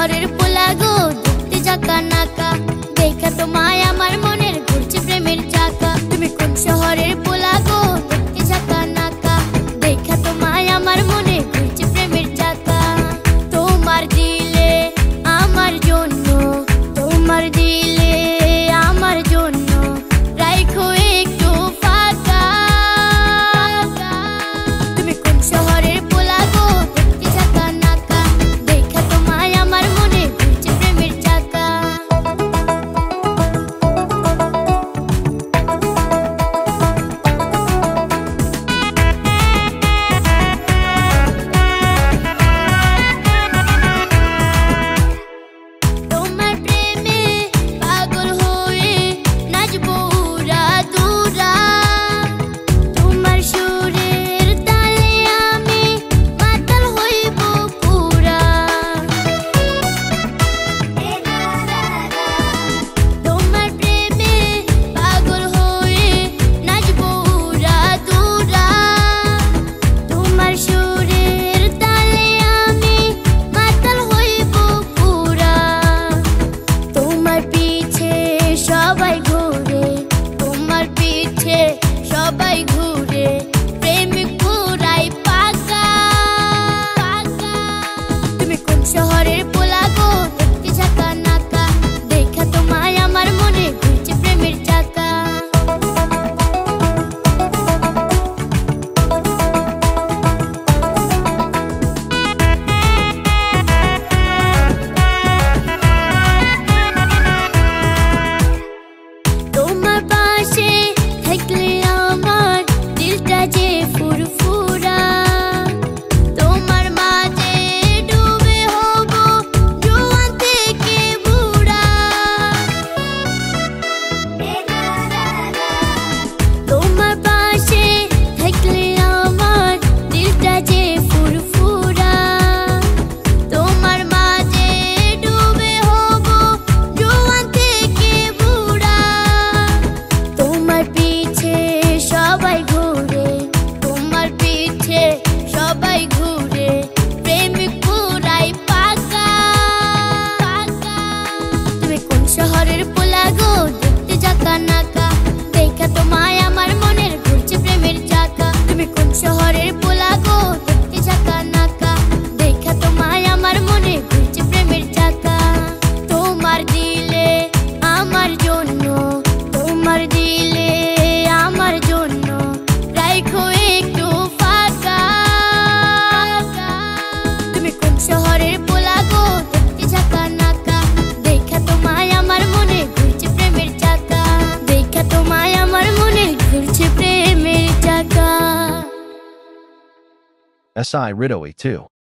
শহরের পোলা গো দেখতে জাকা নাকা, দেখা তোমায় আমার মনের ঘুরছে প্রেমের চাকা। তুমি কোন শহরের পোলা গো দেখতে জাকা নাকা, দেখা তোমায় আমার মনে ঘুরছে প্রেমের চাকা। তোমার দিলে আমার জন্য, তোমার দিলে আমার জন্য রাইখো একটু ফাঁকা। তুমি কোন শহরের পোলা গো দেখতে জাকা নাকা, দেখা তোমায় আমার মনে ঘুরছে প্রেমের চাকা। তোমার প্রেমে পাগল হয়ে নাচবো উড়া দুরা, তোমার সুরের তালে আমি মাতাল হইব পুরা। তোমার প্রেমে পাগল হয়ে নাচবো উড়া দুরা, তোমার সুরের তালে আমি মাতাল হইব পুরা। তোমার পিছে সবাই ঘুরে, তোমার পিছে সবাই ঘুরে, প্রেমিক পুরাই পাকা। তুমি কোন শহরের পোলা গো দেখতে জাকা নাকা, দেখা তোমায় আমার মনে ঘুরছে প্রেমের চাকা। তোমার পাশে থাকলে আমার দিলটা যে ফুরফুরা, তোমার মাঝে ডুবে হব জোয়ান থেকে বুড়া। তোমার পাশে থাকলে আমার দিলটা যে ফুরফুরা, তোমার মাঝে ডুবে হব জোয়ান থেকে বুড়া। তোমার পিছে সবাই ঘুরে, তোমার পিছে সবাই ঘুরে, প্রেমিক পুরাই পাকা। তুমি কোন শহরের পোলা গো দেখতে জাকা নাকা, দেখা তোমায় আমার মনের ঘুরছে প্রেমের চাকা। তুমি কোন শহরের পোলা গো দেখতে জাকা নাকা, দেখা তোমায় আমার মনে ঘুরছে প্রেমের চাকা। তোমার দিলে আমার জন্য, তোমার দিলে আমার জন্য রাইখো একটু ফাঁকা। তুমি কোন শহরের পোলা গো দেখতে জাকা নাকা, দেখা তোমায় আমার মনে ঘুরছে প্রেমের চাকা, দেখা তোমায় আমার মনে ঘুরছে প্রেমের চাকা। SI Ridoe 2.